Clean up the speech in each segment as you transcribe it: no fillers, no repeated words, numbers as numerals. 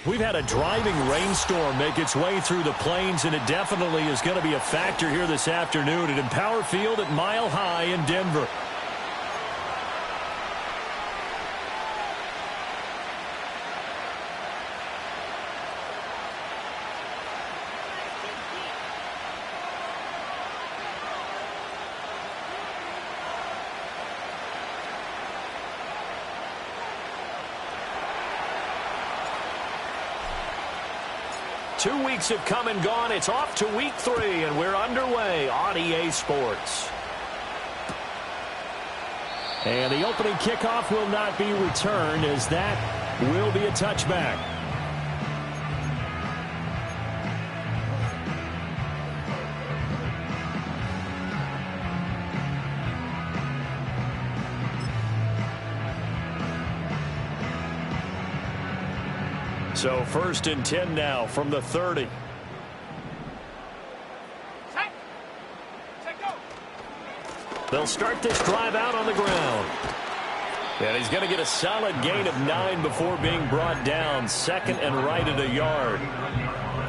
We've had a driving rainstorm make its way through the plains, and it definitely is going to be a factor here this afternoon at Empower Field at Mile High in Denver. Two weeks have come and gone. It's off to week 3, and we're underway on EA Sports. And the opening kickoff will not be returned, as that will be a touchback. So 1st and 10 now from the 30. They'll start this drive out on the ground. And he's going to get a solid gain of 9 before being brought down. 2nd and right at a yard.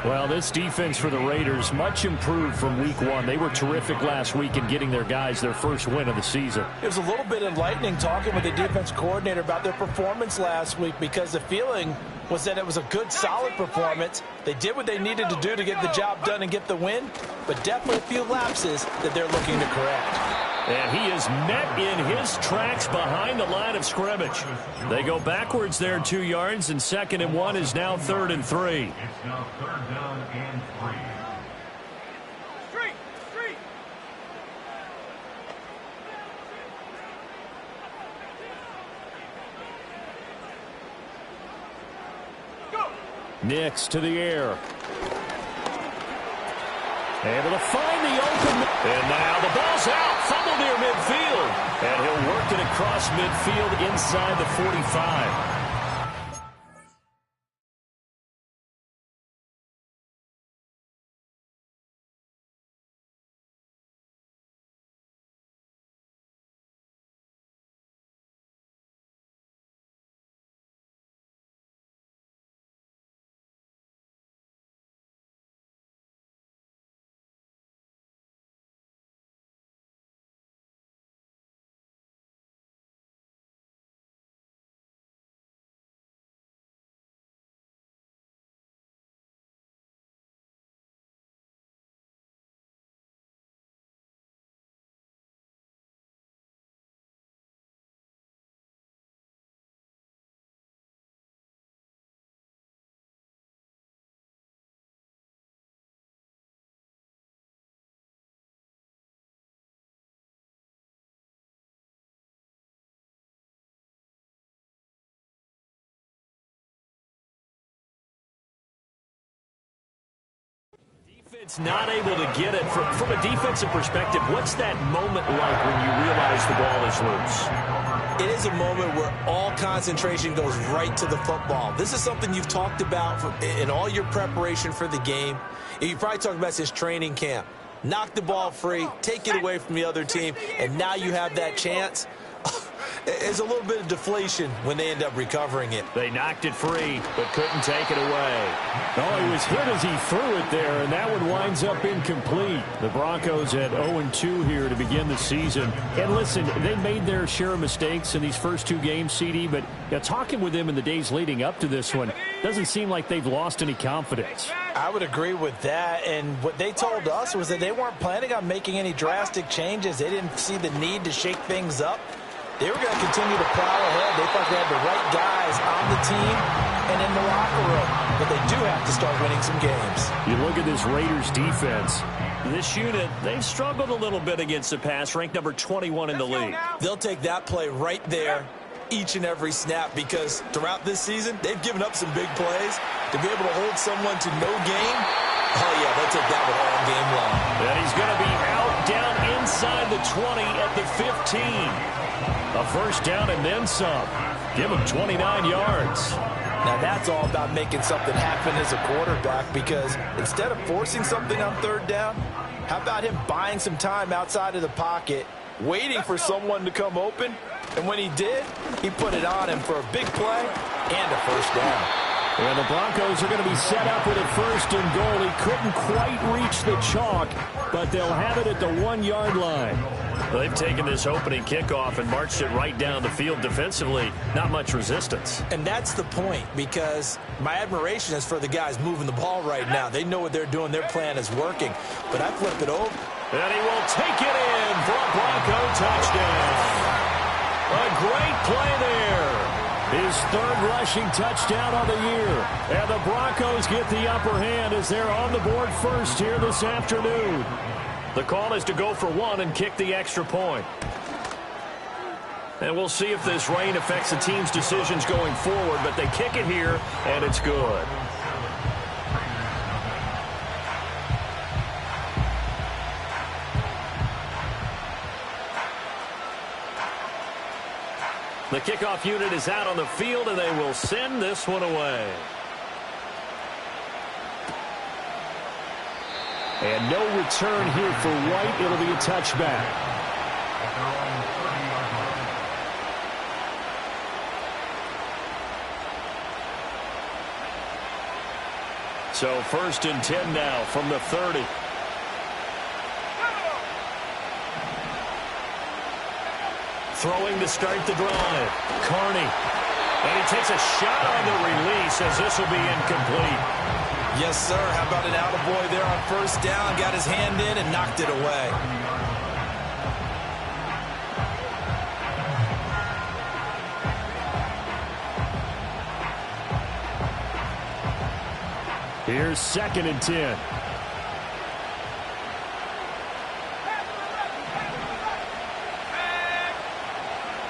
Well, this defense for the Raiders, much improved from week 1. They were terrific last week in getting their guys their first win of the season. It was a little bit enlightening talking with the defense coordinator about their performance last week, because the feeling was that it was a good, solid performance. They did what they needed to do to get the job done and get the win, but definitely a few lapses that they're looking to correct. And he is met in his tracks behind the line of scrimmage. They go backwards there 2 yards, and 2nd and 1 is now 3rd and 3. It's now 3rd down and 3. Nix to the air. Able to find the open. And now the ball's out. Fumble near midfield. And he'll work it across midfield inside the 45. It's not able to get it. From a defensive perspective, what's that moment like when you realize the ball is loose? It is a moment where all concentration goes right to the football. This is something you've talked about in all your preparation for the game. You probably talked about this training camp. Knock the ball free, take it away from the other team, and now you have that chance. It's a little bit of deflation when they end up recovering it. They knocked it free, but couldn't take it away. Oh, he was hit as he threw it there, and that one winds up incomplete. The Broncos at 0-2 here to begin the season. And listen, they made their share of mistakes in these first 2 games, CD, but talking with them in the days leading up to this one, doesn't seem like they've lost any confidence. I would agree with that, and what they told us was that they weren't planning on making any drastic changes. They didn't see the need to shake things up. They were going to continue to plow ahead. They thought they had the right guys on the team and in the locker room. But they do have to start winning some games. You look at this Raiders defense. This unit, they've struggled a little bit against the pass, ranked number 21 in the league. They'll take that play right there each and every snap, because throughout this season, they've given up some big plays. To be able to hold someone to no gain, oh, yeah, they'll take that one all game long. And he's going to be out down inside the 20 at the 15. A first down and then some. Give him 29 yards. Now that's all about making something happen as a quarterback, because instead of forcing something on 3rd down, how about him buying some time outside of the pocket, waiting for someone to come open, and when he did, he put it on him for a big play and a first down. And the Broncos are going to be set up with a first and goal. He couldn't quite reach the chalk, but they'll have it at the 1-yard line. Well, they've taken this opening kickoff and marched it right down the field defensively. Not much resistance. And that's the point, because my admiration is for the guys moving the ball right now. They know what they're doing. Their plan is working. But I flip it over. And he will take it in for a Bronco touchdown. A great play there. His third rushing touchdown on the year. And the Broncos get the upper hand as they're on the board first here this afternoon. The call is to go for one and kick the extra point. And we'll see if this rain affects the team's decisions going forward, but they kick it here, and it's good. The kickoff unit is out on the field, and they will send this one away. And no return here for White. It'll be a touchback. So 1st and 10 now from the 30. Throwing to start the drive. Carney. And he takes a shot on the release as this will be incomplete. Yes, sir. How about an attaboy there on first down? Got his hand in and knocked it away. Here's 2nd and 10.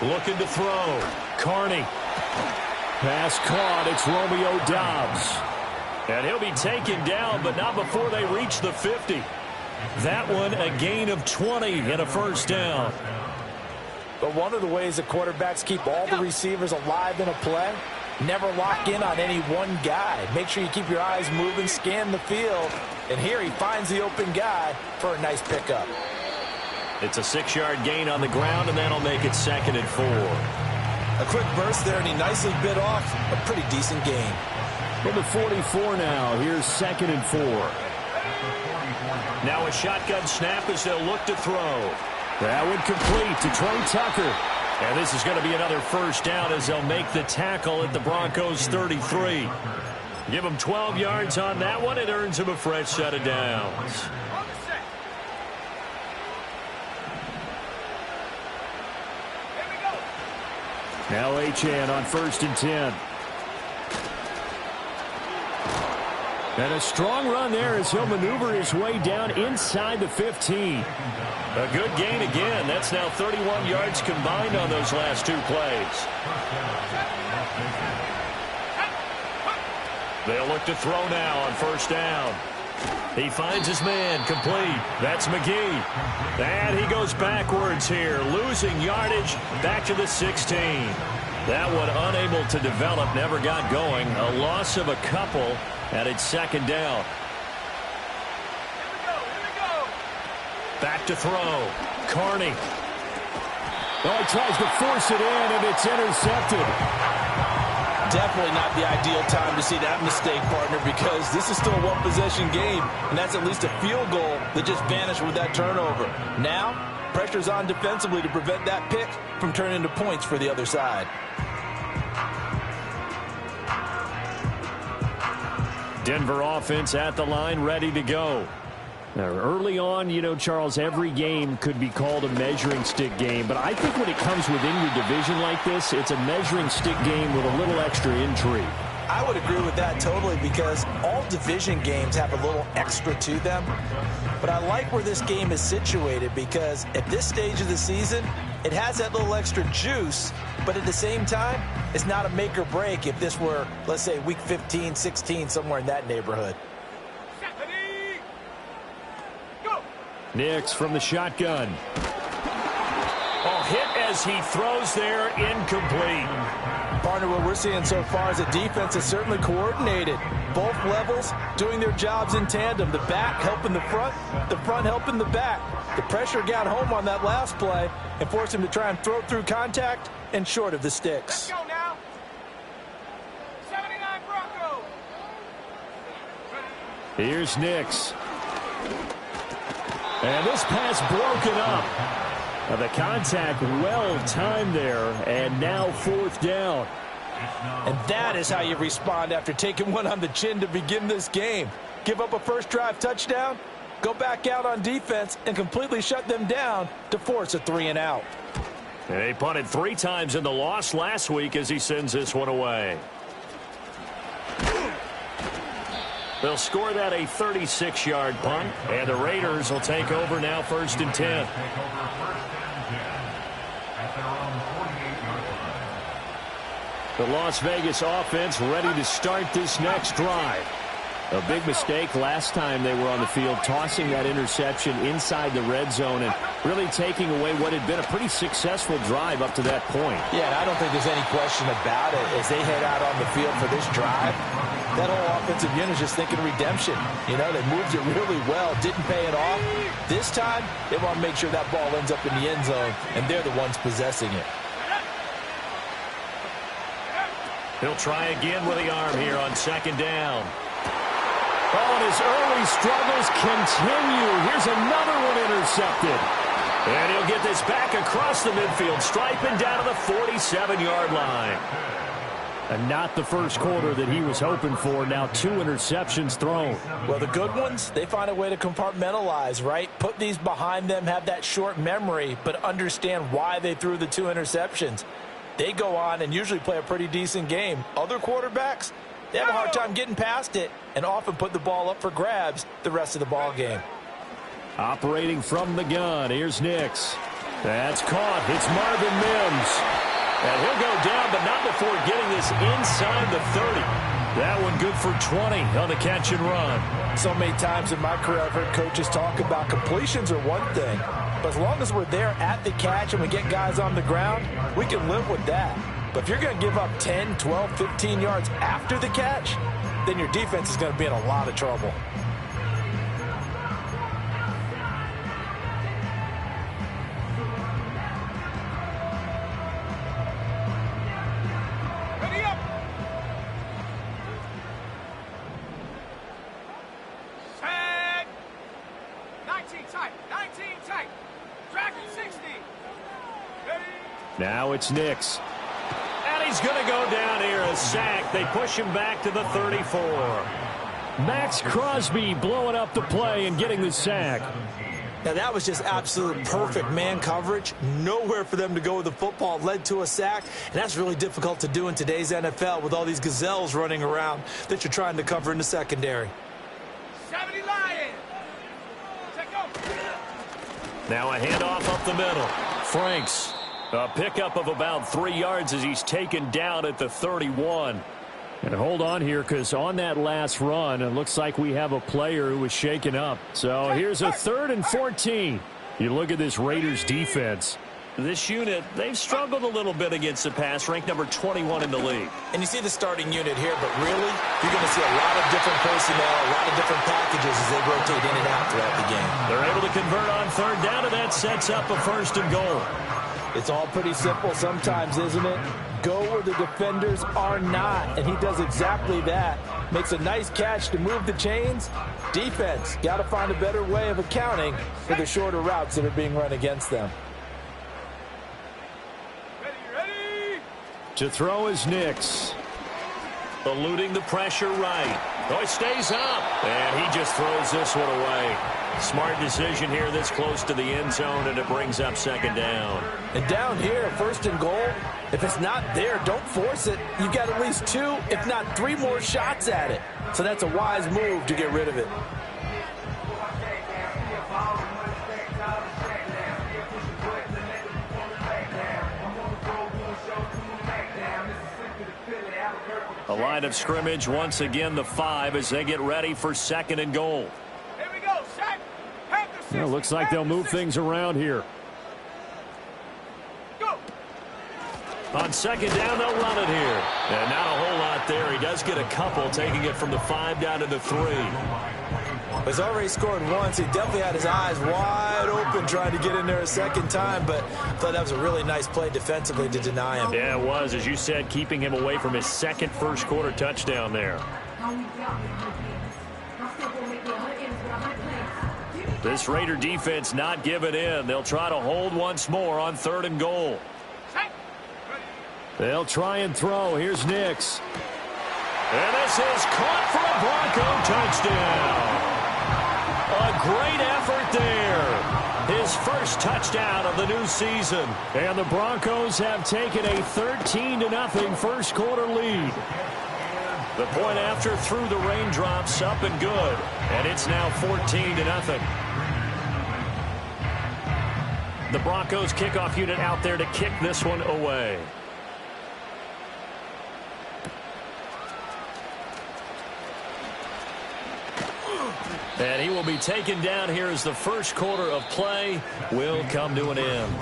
Looking to throw. Carney. Pass caught. It's Romeo Doubs. And he'll be taken down, but not before they reach the 50. That one a gain of 20 and a first down. But one of the ways that quarterbacks keep all the receivers alive in a play, never lock in on any one guy. Make sure you keep your eyes moving, scan the field. And here he finds the open guy for a nice pickup. It's a 6-yard gain on the ground, and that'll make it 2nd and 4. A quick burst there, and he nicely bit off a pretty decent gain. From the 44 now, here's 2nd and 4. Now a shotgun snap as they'll look to throw. That one complete to Trey Tucker. And this is going to be another first down as they'll make the tackle at the Broncos 33. Give them 12 yards on that one. It earns them a fresh set of downs. Now Achane on 1st and 10. And a strong run there as he'll maneuver his way down inside the 15. A good gain again. That's now 31 yards combined on those last 2 plays. They'll look to throw now on 1st down. He finds his man, complete. That's McGee. And he goes backwards here, losing yardage back to the 16. That one unable to develop, never got going. A loss of a couple, and it's 2nd down. Back to throw. Carney. Oh, he tries to force it in, and it's intercepted. Definitely not the ideal time to see that mistake, partner, because this is still a one-possession game, and that's at least a field goal that just vanished with that turnover. Now, pressure's on defensively to prevent that pick from turning into points for the other side. Denver offense at the line, ready to go. Now, early on, you know, Charles, every game could be called a measuring stick game. But I think when it comes within your division like this, it's a measuring stick game with a little extra intrigue. I would agree with that totally, because all division games have a little extra to them. But I like where this game is situated, because at this stage of the season, it has that little extra juice. But at the same time, it's not a make or break if this were, let's say, week 15, 16, somewhere in that neighborhood. Nix from the shotgun. Oh, hit as he throws there, incomplete. Partner, what we're seeing so far is the defense is certainly coordinated. Both levels doing their jobs in tandem. The back helping the front helping the back. The pressure got home on that last play and forced him to try and throw through contact and short of the sticks. Let's go now. 79 Broncos. Here's Nix. And this pass broken up. Now the contact well timed there, and now 4th down. And that is how you respond after taking one on the chin to begin this game. Give up a first drive touchdown, go back out on defense, and completely shut them down to force a 3-and-out. And he punted 3 times in the loss last week as he sends this one away. They'll score that a 36-yard punt, and the Raiders will take over now 1st and 10. The Las Vegas offense ready to start this next drive. A big mistake last time they were on the field, tossing that interception inside the red zone and really taking away what had been a pretty successful drive up to that point. Yeah, and I don't think there's any question about it. As they head out on the field for this drive, that whole offensive unit is just thinking redemption. You know, they moved it really well, didn't pay it off. This time, they want to make sure that ball ends up in the end zone, and they're the ones possessing it. He'll try again with the arm here on 2nd down. Oh, and his early struggles continue. Here's another one intercepted. And he'll get this back across the midfield, striping down to the 47-yard line. And not the first quarter that he was hoping for. Now 2 interceptions thrown. Well, the good ones, they find a way to compartmentalize, right? Put these behind them, have that short memory, but understand why they threw the 2 interceptions. They go on and usually play a pretty decent game. Other quarterbacks, they have a hard time getting past it and often put the ball up for grabs the rest of the ball game. Operating from the gun, here's Nix. That's caught. It's Marvin Mims. And he'll go down, but not before getting this inside the 30. That one good for 20 on the catch and run. So many times in my career I've heard coaches talk about completions are one thing, but as long as we're there at the catch and we get guys on the ground, we can live with that. But if you're going to give up 10, 12, 15 yards after the catch, then your defense is going to be in a lot of trouble. Ready up. Set. 19 tight. 19 tight. Dragon 60. Ready. Now it's Nix. And he's going to go down here, a sack. They push him back to the 34. Max Crosby blowing up the play and getting the sack. Now that was just absolute perfect man coverage. Nowhere for them to go with the football. Led to a sack, and that's really difficult to do in today's NFL with all these gazelles running around that you're trying to cover in the secondary. 70 Lions. Check go. Now a handoff up the middle. Franks. A pickup of about 3 yards as he's taken down at the 31. And hold on here, because on that last run, it looks like we have a player who was shaken up. So here's a 3rd and 14. You look at this Raiders defense. This unit, they've struggled a little bit against the pass, ranked number 21 in the league. And you see the starting unit here, but really, you're going to see a lot of different personnel, a lot of different packages as they rotate in and out throughout the game. They're able to convert on 3rd down, and that sets up a 1st and goal. It's all pretty simple sometimes, isn't it? Go where the defenders are not, and he does exactly that. Makes a nice catch to move the chains. Defense, got to find a better way of accounting for the shorter routes that are being run against them. Ready. To throw is Nix. Eluding the pressure right. Oh, he stays up, and he just throws this one away. Smart decision here this close to the end zone, and it brings up 2nd down. And down here, 1st and goal, if it's not there, don't force it. You've got at least 2, if not 3 more shots at it. So that's a wise move to get rid of it. A line of scrimmage, once again the 5 as they get ready for 2nd and goal. Here we go. Set. Well, looks like they'll move things around here. Go. On 2nd down, they'll run it here. And not a whole lot there. He does get a couple, taking it from the 5 down to the 3. He's already scored once. He definitely had his eyes wide open trying to get in there a 2nd time, but I thought that was a really nice play defensively to deny him. Yeah, it was, as you said, keeping him away from his 2nd first-quarter touchdown there. This Raider defense not giving in. They'll try to hold once more on 3rd and goal. They'll try and throw. Here's Nix. And this is caught for a Bronco touchdown. A great effort there. His first touchdown of the new season. And the Broncos have taken a 13-0 first quarter lead. The point after through the raindrops, up and good. And it's now 14-0. The Broncos kickoff unit out there to kick this one away. And he will be taken down here as the first quarter of play will come to an end.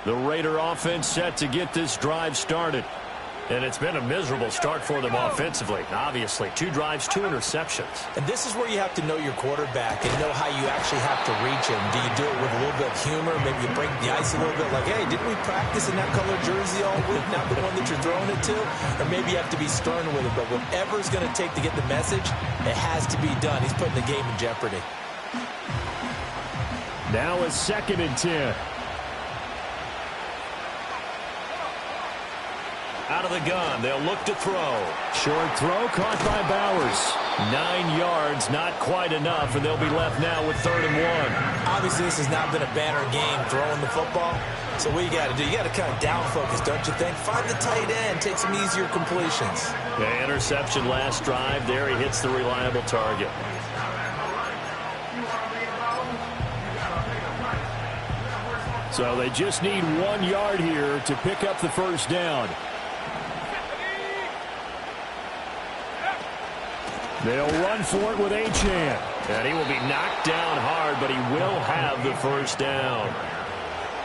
The Raider offense set to get this drive started. And it's been a miserable start for them offensively. Obviously, 2 drives, 2 interceptions. And this is where you have to know your quarterback and know how you actually have to reach him. Do you do it with a little bit of humor? Maybe you break the ice a little bit, like, hey, didn't we practice in that color jersey all week, not the one that you're throwing it to? Or maybe you have to be stern with it. But whatever it's going to take to get the message, it has to be done. He's putting the game in jeopardy. Now a 2nd and 10. Out of the gun, they'll look to throw. Short throw caught by Bowers. 9 yards, not quite enough, and they'll be left now with 3rd and 1. Obviously, this has not been a banner game throwing the football. So what you got to do, you got to kind of down focus, don't you think? Find the tight end, take some easier completions. The interception last drive. There he hits the reliable target. So they just need 1 yard here to pick up the first down. They'll run for it with Achane. And he will be knocked down hard, but he will have the first down.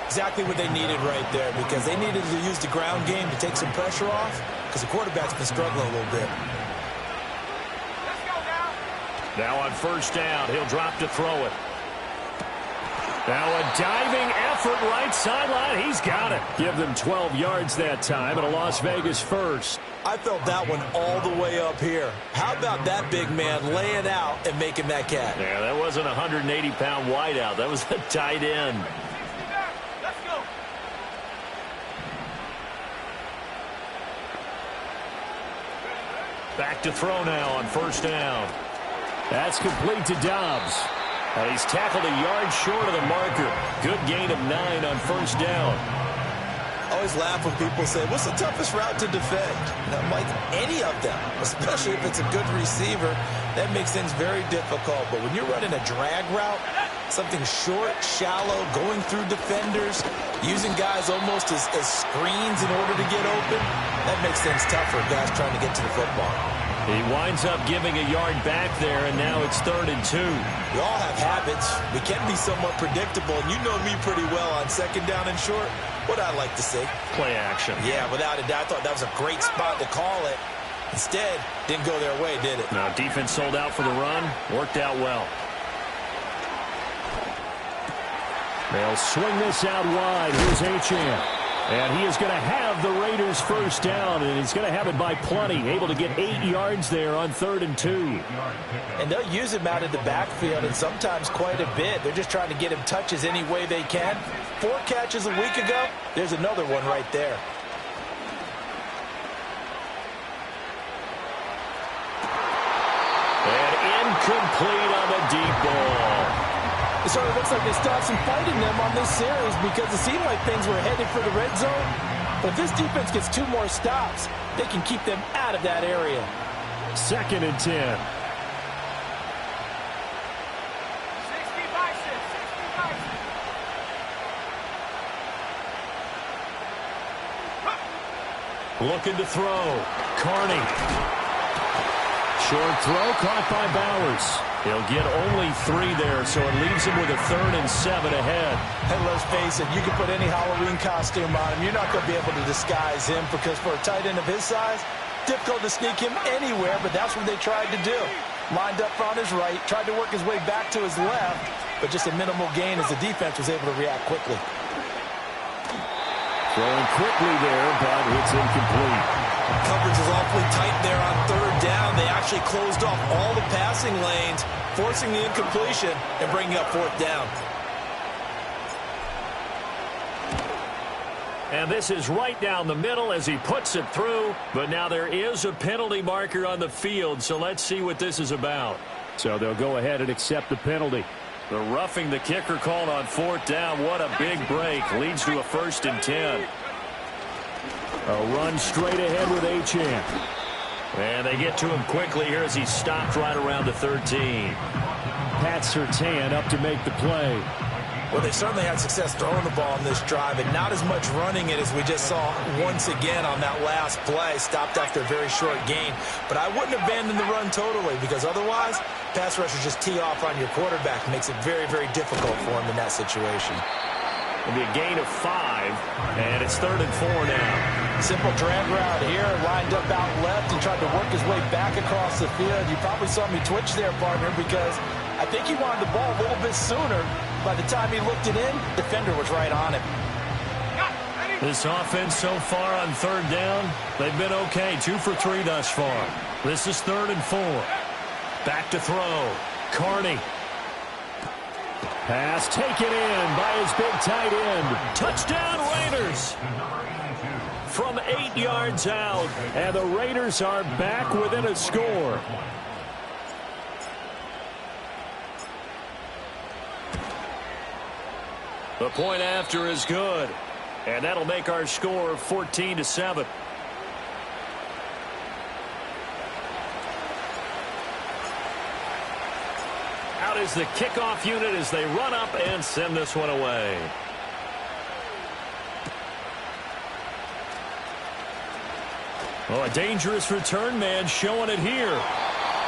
Exactly what they needed right there, because they needed to use the ground game to take some pressure off, because the quarterback's been struggling a little bit. Let's go now. Now on first down, he'll drop to throw it. Now a diving effort right sideline. He's got it. Give them 12 yards that time and a Las Vegas first. I felt that one all the way up here. How about that big man laying out and making that catch? Yeah, that wasn't a 180-pound wideout. That was a tight end. Let's go. Back to throw now on first down. That's complete to Dobbs. And he's tackled a yard short of the marker. Good gain of 9 on first down. I always laugh when people say, what's the toughest route to defend? And I'm like, any of them, especially if it's a good receiver. That makes things very difficult. But when you're running a drag route, something short, shallow, going through defenders, using guys almost as screens in order to get open, that makes things tougher, guys trying to get to the football. He winds up giving a yard back there, and now it's 3rd and 2. We all have habits. We can be somewhat predictable, and you know me pretty well on 2nd down and short. What I like to see. Play action. Yeah, without a doubt. I thought that was a great spot to call it. Instead, didn't go their way, did it? No, defense sold out for the run. Worked out well. They'll swing this out wide. Here's Achane. And he is going to have the Raiders first down, and he's going to have it by plenty. Able to get 8 yards there on 3rd and 2. And they'll use him out in the backfield, and sometimes quite a bit. They're just trying to get him touches any way they can. 4 catches a week ago. There's another one right there. And incomplete on the deep ball. It sort of looks like they still have some fight in them on this series, because it seemed like things were headed for the red zone. But if this defense gets 2 more stops, they can keep them out of that area. 2nd and 10. 60 Bison, 60 Bison. Looking to throw. Carney. Short throw caught by Bowers. He'll get only 3 there, so it leaves him with a 3rd and 7 ahead. And let's face it, you can put any Halloween costume on him. You're not going to be able to disguise him, because for a tight end of his size, Difficult to sneak him anywhere, but that's what they tried to do. Lined up on his right, tried to work his way back to his left, but just a minimal gain as the defense was able to react quickly. Throwing quickly there, but it's incomplete. Coverage is awfully tight there on third down. They actually closed off all the passing lanes, forcing the incompletion and bringing up fourth down. And this is right down the middle as he puts it through. But now there is a penalty marker on the field, so let's see what this is about. So they'll go ahead and accept the penalty. The roughing the kicker called on fourth down. What a big break. Leads to a 1st and 10. A run straight ahead with Achane. And they get to him quickly here as he stopped right around the 13. Pat Surtain up to make the play. Well, they certainly had success throwing the ball on this drive, and not as much running it as we just saw once again on that last play. Stopped after a very short gain. But I wouldn't abandon the run totally, because otherwise, pass rushers just tee off on your quarterback. Makes it very, very difficult for him in that situation. It'll be a gain of 5, and it's 3rd and 4 now. Simple drag route here, lined up out left and tried to work his way back across the field. You probably saw me twitch there, partner, because I think he wanted the ball a little bit sooner. By the time he looked it in, the defender was right on him. This offense so far on third down, they've been okay. 2 for 3 thus far. This is 3rd and 4. Back to throw. Carney. Pass taken in by his big tight end. Touchdown Raiders. From 8 yards out, and the Raiders are back within a score. The point after is good, and that'll make our score 14-7. Out is the kickoff unit as they run up and send this one away. Oh, a dangerous return man showing it here.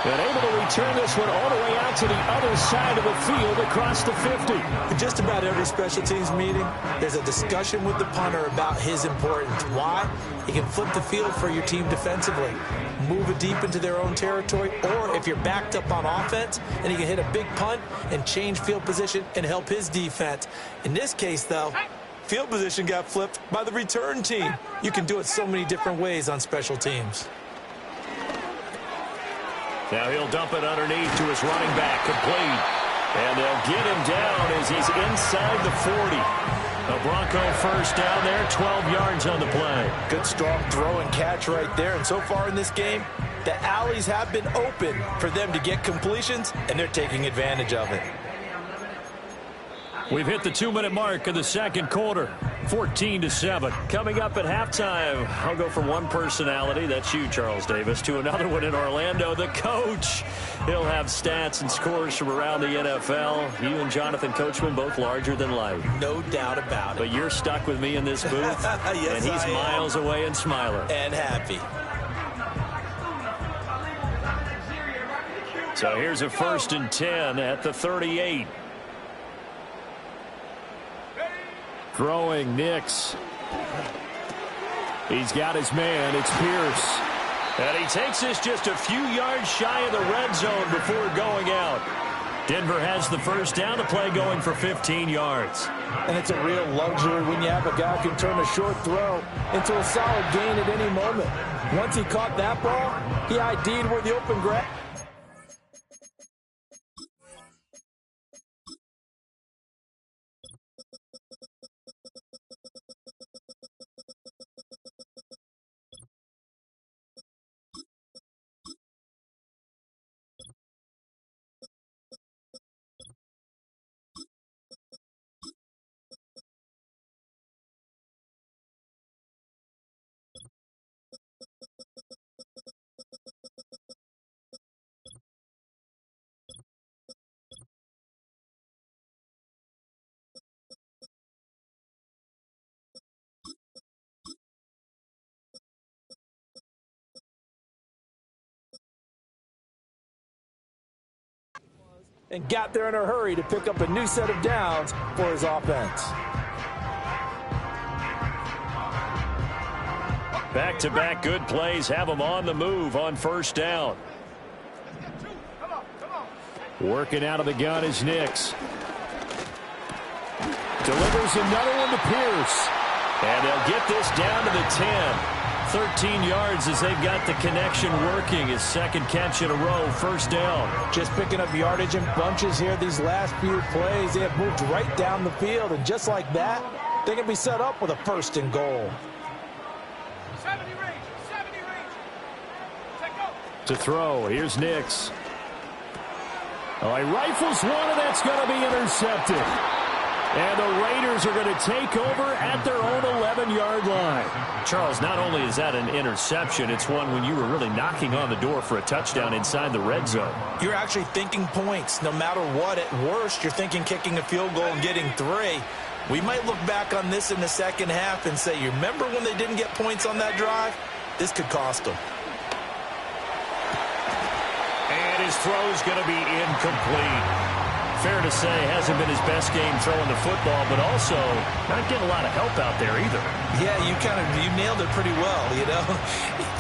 And able to return this one all the way out to the other side of the field across the 50. In just about every special teams meeting, there's a discussion with the punter about his importance. Why? He can flip the field for your team defensively, move it deep into their own territory, or if you're backed up on offense, and he can hit a big punt and change field position and help his defense. In this case, though, field position got flipped by the return team. You can do it so many different ways on special teams. Now he'll dump it underneath to his running back, complete. And they'll get him down as he's inside the 40. A Bronco first down there, 12 yards on the play. Good strong throw and catch right there. And so far in this game, the alleys have been open for them to get completions, and they're taking advantage of it. We've hit the 2-minute mark of the second quarter, 14-7. Coming up at halftime, I'll go from one personality, that's you, Charles Davis, to another one in Orlando, the coach. He'll have stats and scores from around the NFL. You and Jonathan Coachman, both larger than life. No doubt about it. But you're stuck with me in this booth, yes, and he's I am. miles away and smiling. And happy. So here's a 1st and 10 at the 38. Throwing Nix. He's got his man. It's Pierce. And he takes this just a few yards shy of the red zone before going out. Denver has the first down. The play going for 15 yards. And it's a real luxury when you have a guy who can turn a short throw into a solid gain at any moment. Once he caught that ball, he ID'd where the open grab. And got there in a hurry to pick up a new set of downs for his offense. Back-to-back good plays have them on the move on first down. Working out of the gun is Nix. Delivers another one to Pierce. And they'll get this down to the 10. 13 yards as they've got the connection working. His second catch in a row, first down. Just picking up yardage in bunches here these last few plays. They have moved right down the field, and just like that, they can be set up with a first and goal. 70 range. Check go. To throw, here's Nix. Oh, he rifles one, and that's going to be intercepted. And the Raiders are going to take over at their own 11-yard line. Charles, not only is that an interception, it's one when you were really knocking on the door for a touchdown inside the red zone. You're actually thinking points. No matter what, at worst, you're thinking kicking a field goal and getting 3. We might look back on this in the second half and say, you remember when they didn't get points on that drive? This could cost them. And his throw's going to be incomplete. Fair to say, hasn't been his best game throwing the football, but also not getting a lot of help out there either. Yeah, you nailed it pretty well, you know.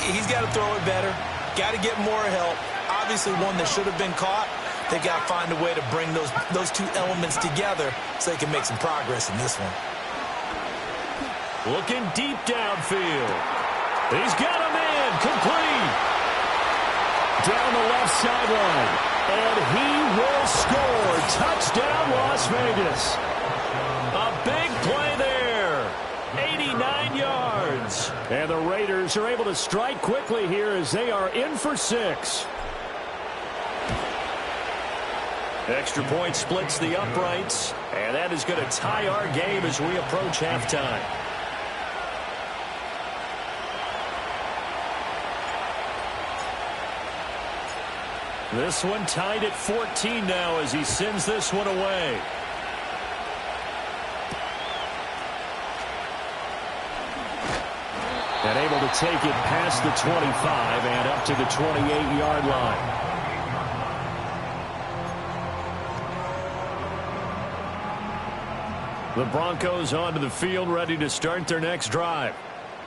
He's got to throw it better, got to get more help. Obviously one that should have been caught. They've got to find a way to bring those two elements together so they can make some progress in this one. Looking deep downfield. He's got a man complete. Down the left sideline. And he will score. Touchdown, Las Vegas. A big play there. 89 yards. And the Raiders are able to strike quickly here as they are in for 6. Extra point splits the uprights. And that is going to tie our game as we approach halftime. This one tied at 14 now as he sends this one away. And able to take it past the 25 and up to the 28-yard line. The Broncos onto the field, ready to start their next drive.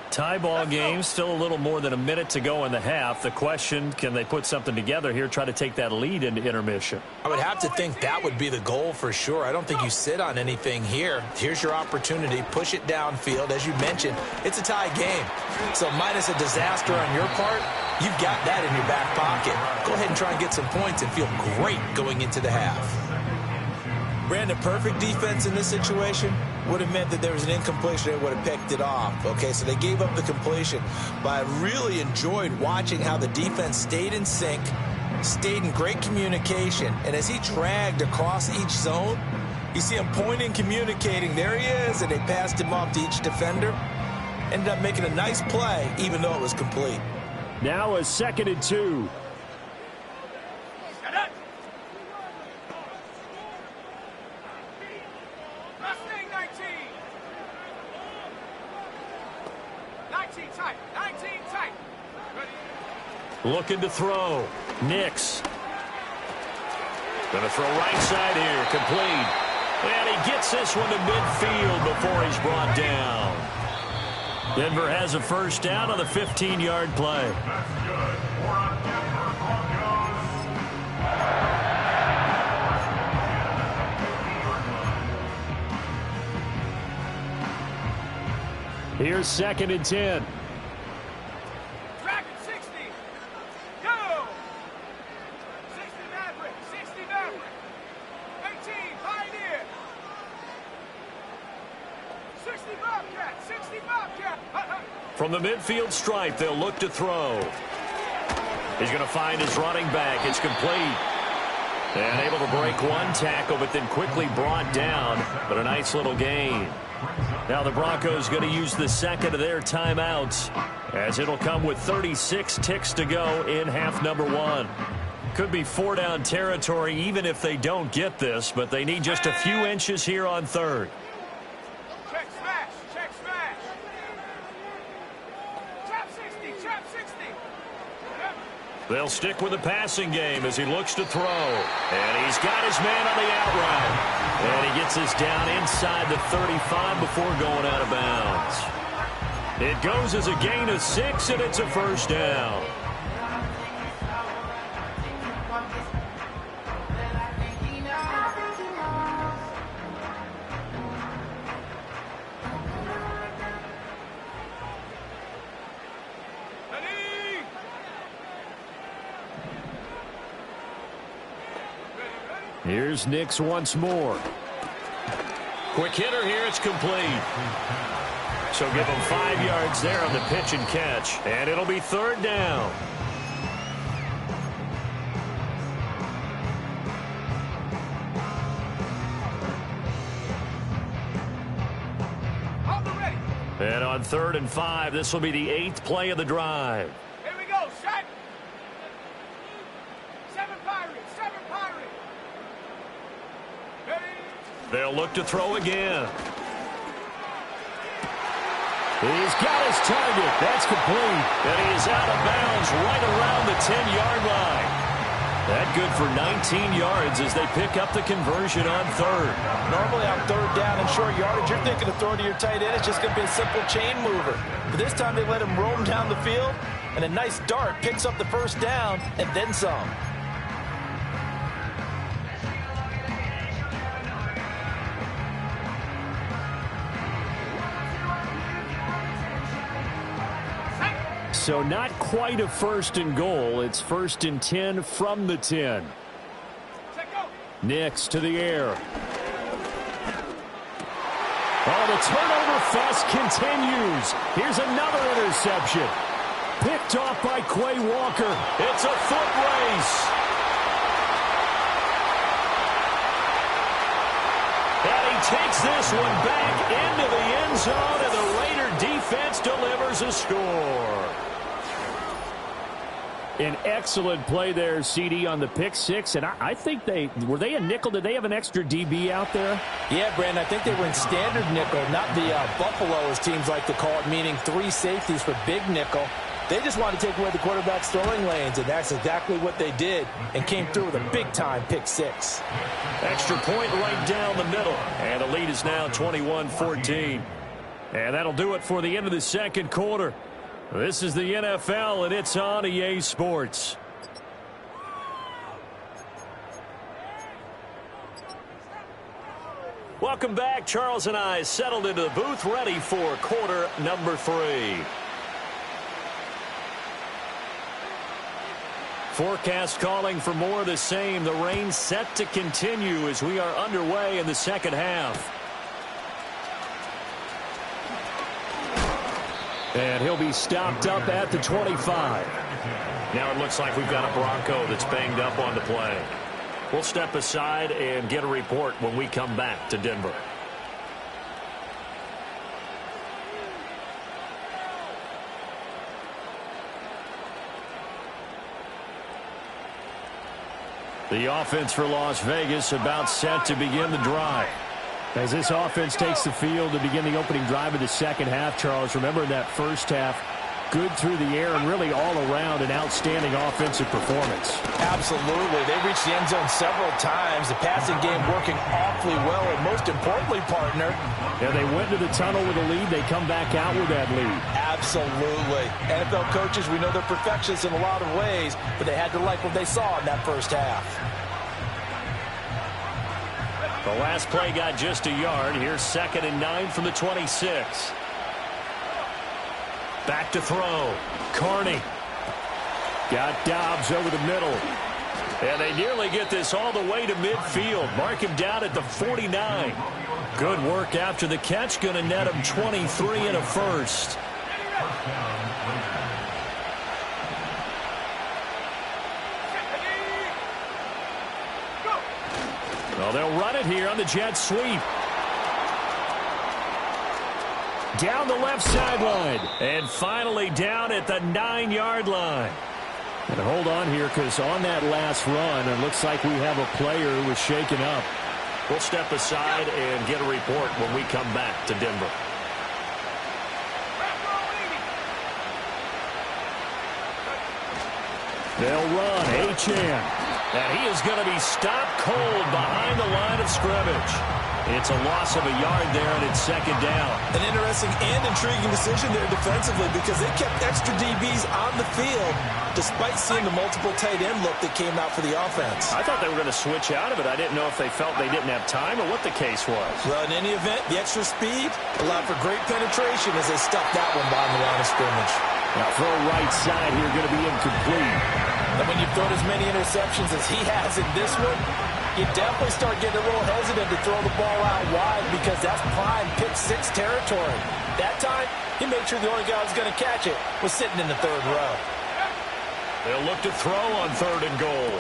Tie ball game, still a little more than a minute to go in the half. The question, can they put something together here, try to take that lead into intermission? I would have to think that would be the goal for sure. I don't think you sit on anything here. Here's your opportunity. Push it downfield. As you mentioned, it's a tie game. So minus a disaster on your part, you've got that in your back pocket. Go ahead and try and get some points and feel great going into the half. Brandon, perfect defense in this situation would have meant that there was an incompletion. They would have picked it off. Okay, so they gave up the completion. But I really enjoyed watching how the defense stayed in sync, stayed in great communication. And as he dragged across each zone, you see him pointing, communicating. There he is, and they passed him off to each defender. Ended up making a nice play, even though it was complete. Now a 2nd and 2. Looking to throw. Nix. Going to throw right side here. Complete. And he gets this one to midfield before he's brought down. Denver has a first down on the 15-yard play. Here's 2nd and 10. From the midfield stripe, they'll look to throw. He's going to find his running back. It's complete. And able to break one tackle, but then quickly brought down. But a nice little gain. Now the Broncos going to use the second of their timeouts, as it'll come with 36 ticks to go in half number 1. Could be 4-down territory even if they don't get this, but they need just a few inches here on 3rd. Check smash. Check smash. Trap 60. Trap 60. They'll stick with the passing game as he looks to throw. And he's got his man on the out route. And he gets this down inside the 35 before going out of bounds. It goes as a gain of 6, and it's a first down. Here's Nix once more. Quick hitter here. It's complete. So give him 5 yards there on the pitch and catch. And it'll be third down. And on 3rd and 5, this will be the 8th play of the drive. Here we go, shot. 7 Pirates, 7 Pirates. They'll look to throw again. He's got his target. That's complete. And he is out of bounds right around the 10-yard line. That good for 19 yards as they pick up the conversion on 3rd. Normally on 3rd down and short yardage, you're thinking of throwing to your tight end. It's just going to be a simple chain mover. But this time they let him roam down the field, and a nice dart picks up the first down and then some. So not quite a 1st and goal. It's 1st and 10 from the 10. Nix to the air. Oh, the turnover fest continues. Here's another interception. Picked off by Quay Walker. It's a foot race. And he takes this one back into the end zone, and the Raider defense delivers a score. An excellent play there, CD, on the pick 6. And I think were they a nickel? Did they have an extra DB out there? Yeah, Brandon, I think they were in standard nickel, not the Buffalo, as teams like to call it, meaning 3 safeties for big nickel. They just wanted to take away the quarterback's throwing lanes, and that's exactly what they did, and came through with a big-time pick 6. Extra point right down the middle. And the lead is now 21-14. And that'll do it for the end of the second quarter. This is the NFL, and it's on EA Sports. Welcome back. Charles and I settled into the booth, ready for quarter number 3. Forecast calling for more of the same. The rain set to continue as we are underway in the second half. And he'll be stopped up at the 25. Now it looks like we've got a Bronco that's banged up on the play. We'll step aside and get a report when we come back to Denver. The offense for Las Vegas about set to begin the drive. As this offense takes the field to begin the opening drive of the second half, Charles, remember in that first half, good through the air and really all around an outstanding offensive performance. Absolutely. They reached the end zone several times. The passing game working awfully well, and most importantly, partner. Yeah, they went to the tunnel with a lead. They come back out with that lead. Absolutely. NFL coaches, we know they're perfectionists in a lot of ways, but they had to like what they saw in that first half. The last play got just a yard. Here's 2nd and 9 from the 26. Back to throw. Carney. Got Dobbs over the middle. And they nearly get this all the way to midfield. Mark him down at the 49. Good work after the catch. Going to net him 23 and a first. Well, they'll run it here on the jet sweep. Down the left sideline. And finally down at the 9-yard line. And hold on here, because on that last run, it looks like we have a player who was shaken up. We'll step aside and get a report when we come back to Denver. They'll run. Achane. And he is going to be stopped cold behind the line of scrimmage. It's a loss of a yard there, and it's second down. An interesting and intriguing decision there defensively because they kept extra DBs on the field despite seeing the multiple tight end look that came out for the offense. I thought they were going to switch out of it. I didn't know if they felt they didn't have time or what the case was. Well, in any event, the extra speed allowed for great penetration as they stuffed that one behind the line of scrimmage. Now throw right side here, going to be incomplete. And when you've thrown as many interceptions as he has in this one, you definitely start getting a little hesitant to throw the ball out wide because that's prime pick-6 territory. That time, he made sure the only guy who was going to catch it was sitting in the third row. They'll look to throw on 3rd and goal.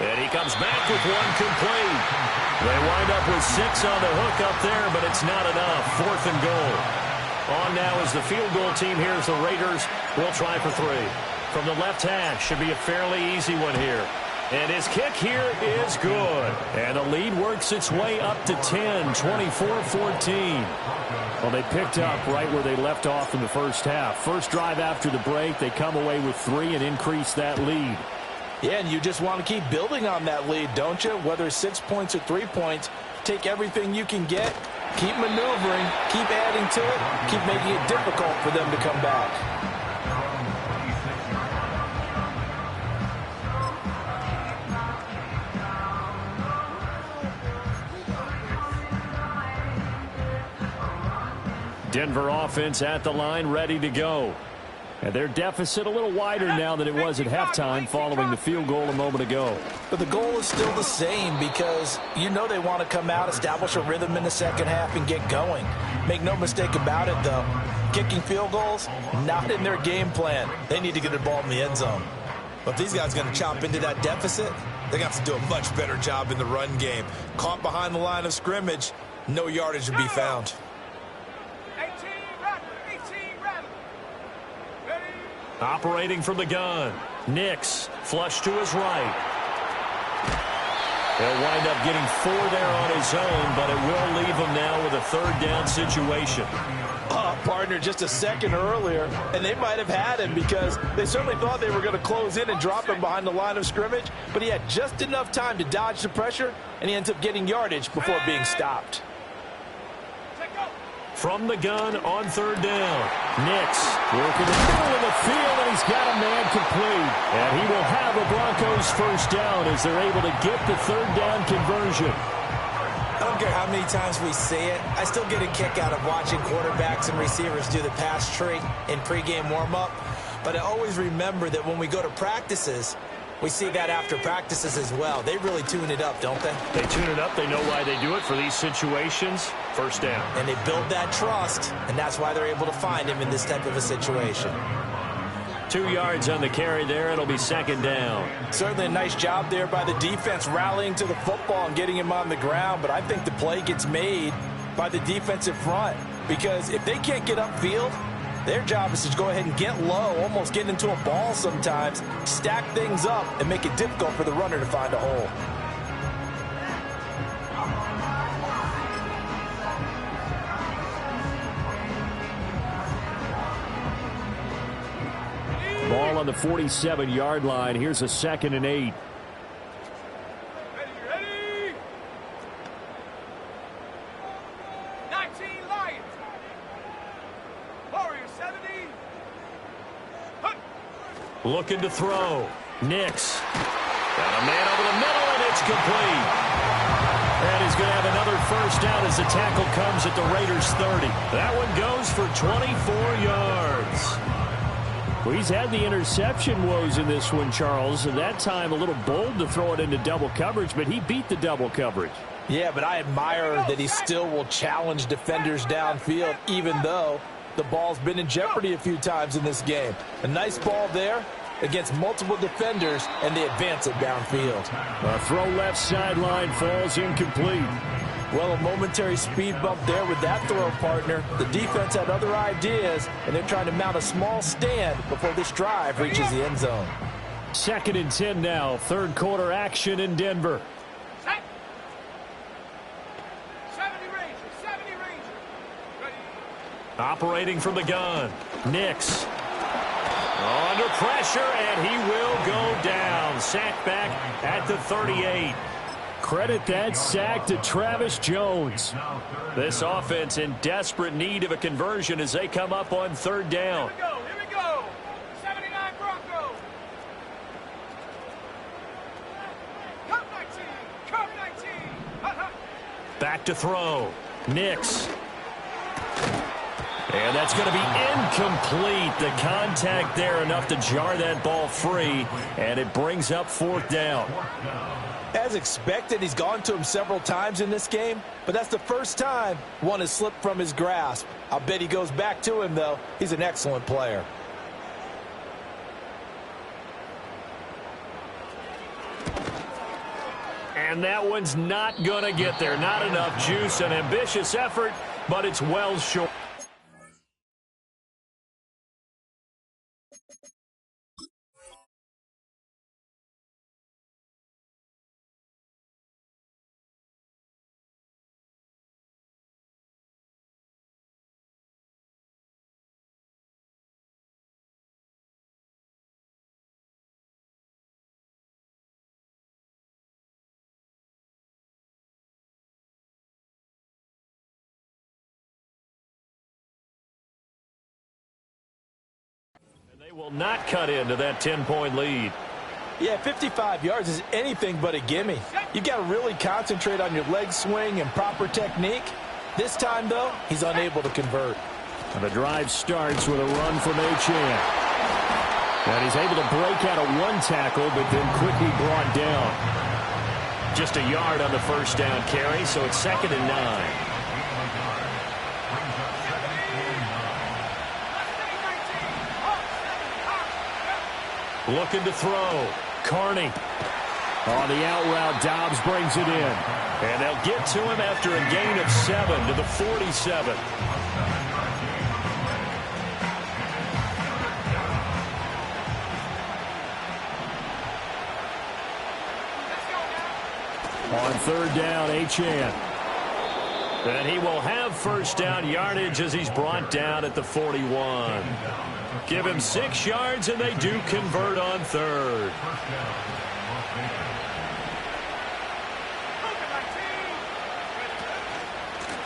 And he comes back with one complete. They wind up with 6 on the hook up there, but it's not enough. 4th and goal. On now is the field goal team here as the Raiders will try for 3. From the left hash, should be a fairly easy one here. And his kick here is good. And the lead works its way up to 10, 24-14. Well, they picked up right where they left off in the first half. First drive after the break, they come away with 3 and increase that lead. Yeah, and you just want to keep building on that lead, don't you? Whether it's 6 points or 3 points, take everything you can get, keep maneuvering, keep adding to it, keep making it difficult for them to come back. Denver offense at the line, ready to go. And their deficit a little wider now than it was at halftime following the field goal a moment ago. But the goal is still the same because you know they want to come out, establish a rhythm in the second half, and get going. Make no mistake about it, though. Kicking field goals, not in their game plan. They need to get the ball in the end zone. But if these guys are going to chop into that deficit, they're going to have to do a much better job in the run game. Caught behind the line of scrimmage, no yardage to be found. 18 Rattler. Ready? Operating from the gun. Nix, flush to his right. He'll wind up getting 4 there on his own, but it will leave him now with a 3rd down situation. Partner, just a second earlier, and they might have had him because they certainly thought they were going to close in and drop him behind the line of scrimmage, but he had just enough time to dodge the pressure, and he ends up getting yardage before being stopped. From the gun on 3rd down. Nix working the middle of the field, and he's got a man complete. And he will have a Broncos 1st down as they're able to get the 3rd down conversion. I don't care how many times we say it, I still get a kick out of watching quarterbacks and receivers do the pass tree in pregame warm-up. But I always remember that when we go to practices, we see that after practices as well. They really tune it up, don't they? They tune it up. They know why they do it for these situations. 1st down. And they build that trust, and that's why they're able to find him in this type of a situation. 2 yards on the carry there. It'll be 2nd down. Certainly a nice job there by the defense rallying to the football and getting him on the ground, but I think the play gets made by the defensive front because if they can't get upfield, their job is to go ahead and get low, almost get into a ball sometimes, stack things up, and make it difficult for the runner to find a hole. Ball on the 47-yard line. Here's a 2nd and 8. Ready? 19 Lions. Warriors 70. Hunt. Looking to throw. Nix. Got a man over the middle, and it's complete. And he's going to have another 1st down as the tackle comes at the Raiders' 30. That one goes for 24 yards. Well, he's had the interception woes in this one, Charles, and that time a little bold to throw it into double coverage, but he beat the double coverage. Yeah, but I admire that he still will challenge defenders downfield, even though the ball's been in jeopardy a few times in this game. A nice ball there against multiple defenders, and they advance it downfield. A throw left sideline falls incomplete. Well, a momentary speed bump there with that throw, partner. The defense had other ideas, and they're trying to mount a small stand before this drive reaches the end zone. 2nd and 10 now. 3rd quarter action in Denver. Set. 70 Rangers. Ready? Operating from the gun. Nix. Under pressure, and he will go down. Sacked back at the 38. Credit that sack to Travis Jones. This offense in desperate need of a conversion as they come up on third down. Here we go. 79 Broncos. Come 19. Come 19. Back to throw. Nix. And that's going to be incomplete. The contact there enough to jar that ball free, and it brings up fourth down. As expected, he's gone to him several times in this game, but that's the first time one has slipped from his grasp. I'll bet he goes back to him, though. He's an excellent player. And that one's not going to get there. Not enough juice. An ambitious effort, but it's well short. They will not cut into that 10-point lead. Yeah, 55 yards is anything but a gimme. You've got to really concentrate on your leg swing and proper technique. This time, though, he's unable to convert. And the drive starts with a run from Achane. And he's able to break out of one tackle, but then quickly brought down. Just a yard on the first down carry, so it's 2nd and 9. Looking to throw. Carney. On the out route, Dobbs brings it in. And they'll get to him after a gain of 7 to the 47. On third down, Achane. And he will have first down yardage as he's brought down at the 41. Give him 6 yards, and they do convert on third.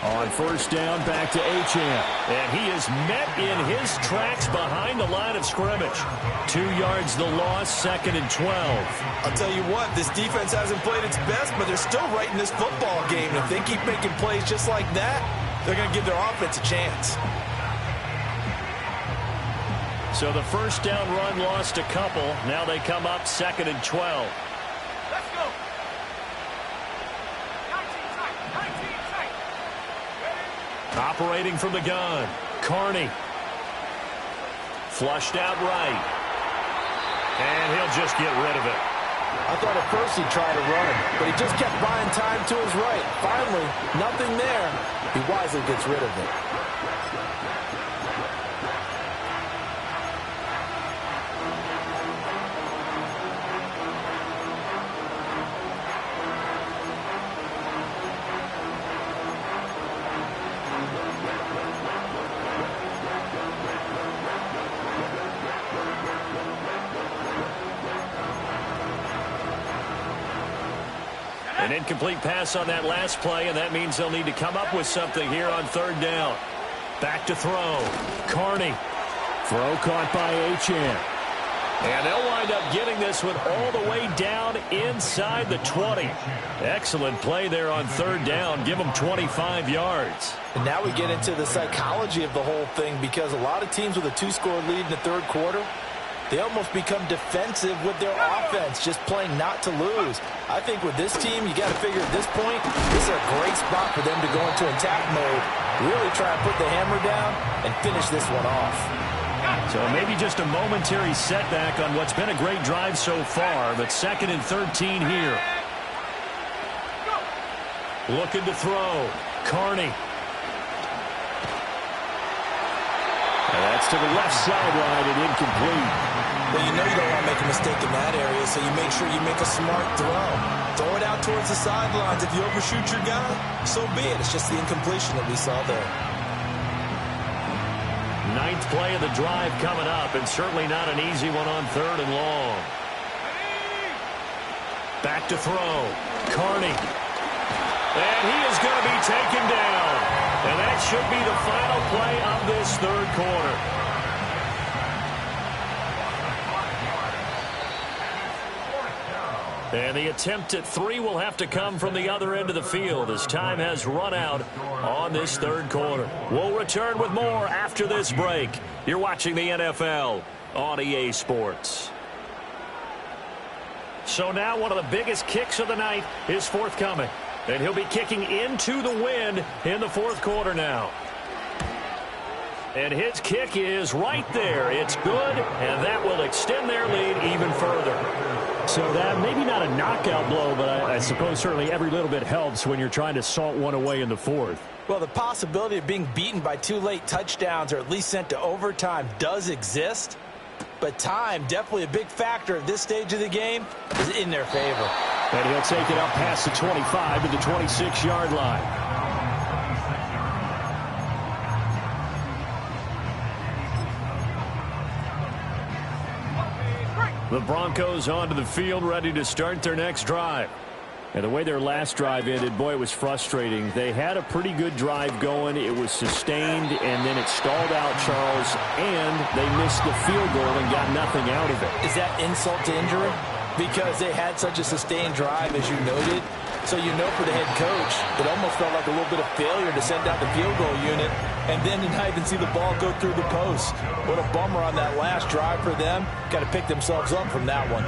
On first down, back to Achane. And he is met in his tracks behind the line of scrimmage. 2 yards the loss, 2nd and 12. I'll tell you what, this defense hasn't played its best, but they're still right in this football game. And if they keep making plays just like that, they're going to give their offense a chance. So the first down run lost a couple. Now they come up 2nd and 12. Let's go. 19 tight. 19 tight. Operating from the gun. Carney. Flushed out right. And he'll just get rid of it. I thought at first he'd try to run, but he just kept buying time to his right. Finally, nothing there. He wisely gets rid of it. An incomplete pass on that last play, and that means they'll need to come up with something here on third down. Back to throw. Carney. Throw caught by Achane. And they'll wind up getting this one all the way down inside the 20. Excellent play there on third down. Give them 25 yards. And now we get into the psychology of the whole thing, because a lot of teams with a 2-score lead in the third quarter, they almost become defensive with their offense, just playing not to lose. I think with this team, you got to figure at this point, this is a great spot for them to go into attack mode, really try and put the hammer down and finish this one off. So maybe just a momentary setback on what's been a great drive so far, but 2nd and 13 here. Looking to throw. Carney. And that's to the left sideline and incomplete. Well, you know you don't want to make a mistake in that area, so you make sure you make a smart throw. Throw it out towards the sidelines. If you overshoot your guy, so be it. It's just the incompletion that we saw there. 9th play of the drive coming up, and certainly not an easy one on third and long. Back to throw. Carney. And he is going to be taken down. And that should be the final play of this third quarter. And the attempt at 3 will have to come from the other end of the field as time has run out on this third quarter. We'll return with more after this break. You're watching the NFL on EA Sports. So now one of the biggest kicks of the night is forthcoming. And he'll be kicking into the wind in the fourth quarter now. And his kick is right there. It's good, and that will extend their lead even further. So that maybe not a knockout blow, but I suppose certainly every little bit helps when you're trying to salt one away in the fourth. Well, the possibility of being beaten by 2 late touchdowns or at least sent to overtime does exist. But time, definitely a big factor at this stage of the game, is in their favor. And he'll take it up past the 25 to the 26-yard line. The Broncos onto the field, ready to start their next drive. And the way their last drive ended, boy, it was frustrating. They had a pretty good drive going. It was sustained, and then it stalled out, Charles, and they missed the field goal and got nothing out of it. Is that insult to injury? Because they had such a sustained drive, as you noted. So you know for the head coach, it almost felt like a little bit of failure to send out the field goal unit and then to not even see the ball go through the post. What a bummer on that last drive for them. Got to pick themselves up from that one.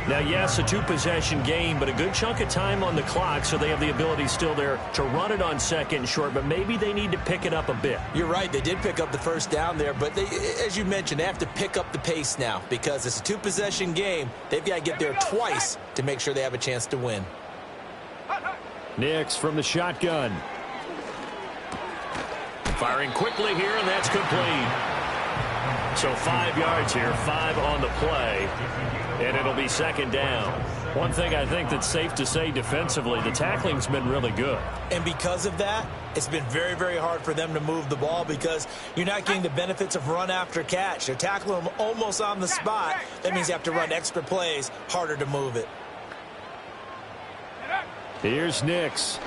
Now, yes, a 2-possession game, but a good chunk of time on the clock, so they have the ability still there to run it on second and short, but maybe they need to pick it up a bit. You're right. They did pick up the first down there, but they, as you mentioned, they have to pick up the pace now because it's a 2-possession game. They've got to get there twice to make sure they have a chance to win. Nix from the shotgun. Firing quickly here, and that's complete. So 5 yards here, 5 on the play, and it'll be second down. One thing I think that's safe to say defensively, the tackling's been really good. And because of that, it's been very, very hard for them to move the ball because you're not getting the benefits of run after catch. They're tackling them almost on the spot. That means you have to run extra plays, harder to move it. Here's Nix.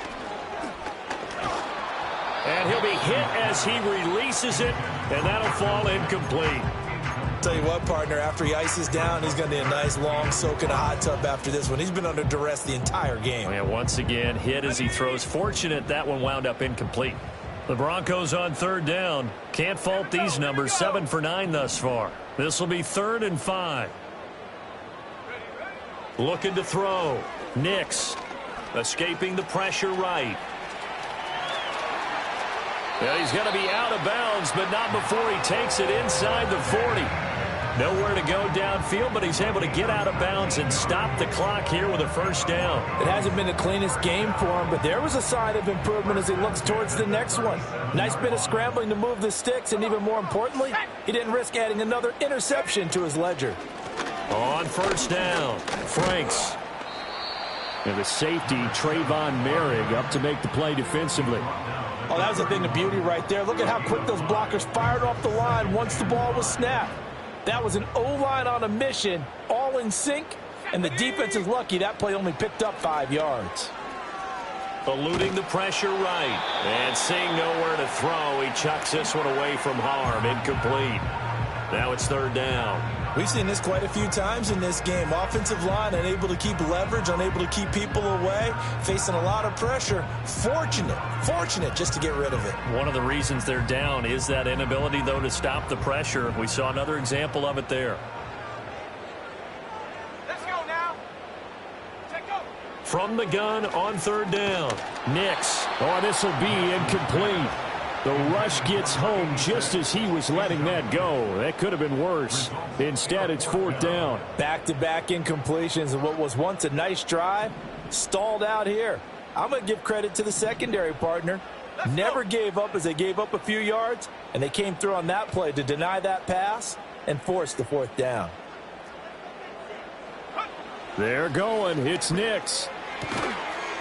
And he'll be hit as he releases it, and that'll fall incomplete. Tell you what, partner, after he ices down, he's going to need a nice long soak in a hot tub after this one. He's been under duress the entire game. And once again, hit as he throws. Fortunate that one wound up incomplete. The Broncos on third down. Can't fault these numbers. 7 for 9 thus far. This will be 3rd and 5. Looking to throw. Nix. Escaping the pressure right. Yeah, he's going to be out of bounds, but not before he takes it inside the 40. Nowhere to go downfield, but he's able to get out of bounds and stop the clock here with a first down. It hasn't been the cleanest game for him, but there was a sign of improvement as he looks towards the next one. Nice bit of scrambling to move the sticks, and even more importantly, he didn't risk adding another interception to his ledger. On first down, Franks. And the safety, Trayvon Merrick, up to make the play defensively. Oh, that was a thing of beauty right there. Look at how quick those blockers fired off the line once the ball was snapped. That was an O-line on a mission, all in sync, and the defense is lucky that play only picked up 5 yards. Eluding the pressure right, and seeing nowhere to throw, he chucks this one away from harm, incomplete. Now it's 3rd down. We've seen this quite a few times in this game. Offensive line unable to keep leverage, unable to keep people away, facing a lot of pressure. Fortunate just to get rid of it. One of the reasons they're down is that inability, though, to stop the pressure. We saw another example of it there. Let's go now. Take go. From the gun on 3rd down. Nix. Oh, this will be incomplete. The rush gets home just as he was letting that go. That could have been worse. Instead, it's 4th down. Back-to-back incompletions of what was once a nice drive, stalled out here. I'm going to give credit to the secondary partner. Never gave up as they gave up a few yards, and they came through on that play to deny that pass and force the 4th down. They're going. It's Nix.